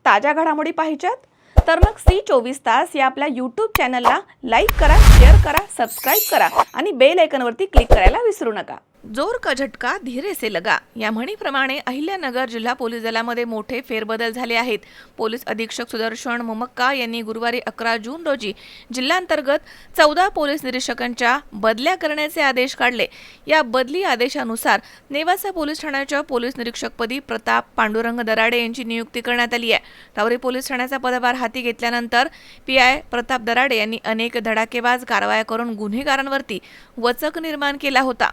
ताज्या घडामोडी पाहिजेत तर मग C24 या आपल्या YouTube चॅनलला लाईक करा, शेअर करा, सबस्क्राइब करा आणि बेल आयकॉनवरती क्लिक करायला विसरू नका। जोर का झटका धीरे से लगा या म्हणीप्रमाणे अहिल्यानगर जिल्हा पोलीस दलामध्ये मोठे फेरबदल झाले आहेत। पोलीस अधीक्षक सुदर्शन मुमक्का यांनी गुरुवारी 11 जून रोजी जिल्हांतर्गत 14 पोलीस निरीक्षकांच्या बदल्या करण्याचे आदेश काढले। या बदली आदेशानुसार नेवासा पोलीस ठाण्याच्या पोलीस निरीक्षकपदी प्रताप पांडुरंग दराडे यांची नियुक्ती करण्यात आली आहे। राहुरी पोलीस ठाण्याचा पदभार हाती घेतल्यानंतर PI प्रताप दराडे यांनी अनेक धडाकेबाज कारवाया करून गुन्हेगारांवरती वचक निर्माण केला होता।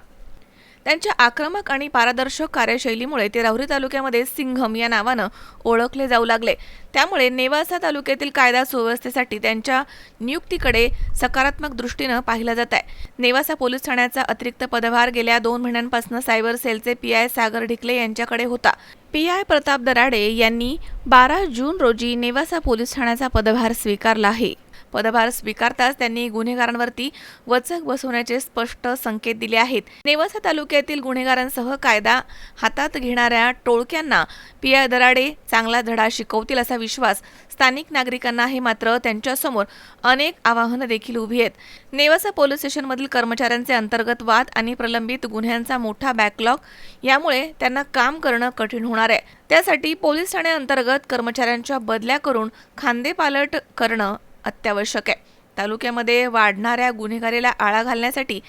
त्यांच्या आक्रमक आणि पारदर्शक कार्यशैलीमुळे ते राहुरी तालुक्यामध्ये सिंघम या नावाने ओळखले जाऊ लागले। त्यामुळे नेवासा तालुक्यातील कायदा सुव्यवस्थेसाठी त्यांच्या नियुक्तीकडे सकारात्मक दृष्टीने पाहिलं जात आहे। नेवासा पोलीस ठाण्याचा अतिरिक्त पदभार गेल्या 2 महिन्यांपासून सायबर सेलचे PI सागर ढिकले यांच्याकडे होता। PI प्रताप दराडे यांनी 12 जून रोजी नेवासा पोलीस ठाण्याचा पदभार स्वीकारला आहे। पदभार स्वीकारताच त्यांनी गुन्हेगारांवरती वचक बसवण्याचे स्पष्ट संकेत दिले आहेत। नेवासा तालुक्यातील गुन्हेगारांसह कायदा हातात घेणाऱ्या टोळक्यांना PI दराडे चांगला धडा शिकवतील असा विश्वास स्थानिक नागरिकांना आहे। मात्र त्यांच्यासमोर अनेक आव्हाने देखील उभी आहेत। नेवासा पोलीस स्टेशनमधील कर्मचाऱ्यांचे अंतर्गत वाद आणि प्रलंबित गुन्ह्यांचा मोठा बॅकलॉग यामुळे त्यांना काम करणं कठीण होणार आहे। त्यासाठी पोलीस ठाण्याअंतर्गत कर्मचाऱ्यांच्या बदल्या करून खांदेपालट करणं अत्यावश्यक आहे। तालुक्यामध्ये वाढणाऱ्या गुन्हेगारीला आळा घालण्यासाठी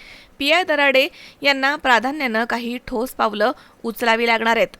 PI दराडे यांना प्राधान्याने काही ठोस पावलं उचलावी लागणार आहेत।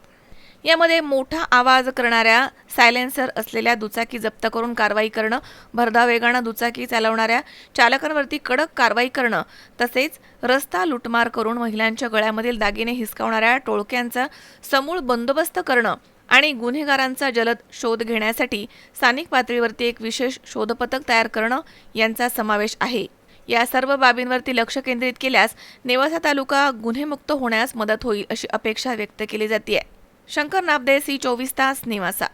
यामध्ये मोठा आवाज करणाऱ्या सायलेन्सर असलेल्या दुचाकी जप्त करून कारवाई करणं, भरधाव वेगाने दुचाकी चालवणाऱ्या चालकांवरती कडक कारवाई करणं, तसेच रस्ता लुटमार करून महिलांच्या गळ्यामधील दागिने हिसकावणाऱ्या टोळक्यांचा समूळ बंदोबस्त करणं आणि गुन्हेगारांचा जलद शोध घेण्यासाठी स्थानिक पातळीवरती एक विशेष शोध पथक तयार करणं यांचा समावेश आहे। या सर्व बाबींवरती लक्ष केंद्रित केल्यास नेवासा तालुका गुन्हेमुक्त होण्यास मदत होईल अशी अपेक्षा व्यक्त केली जाते। शंकर नाबदे, C24 नेवासा।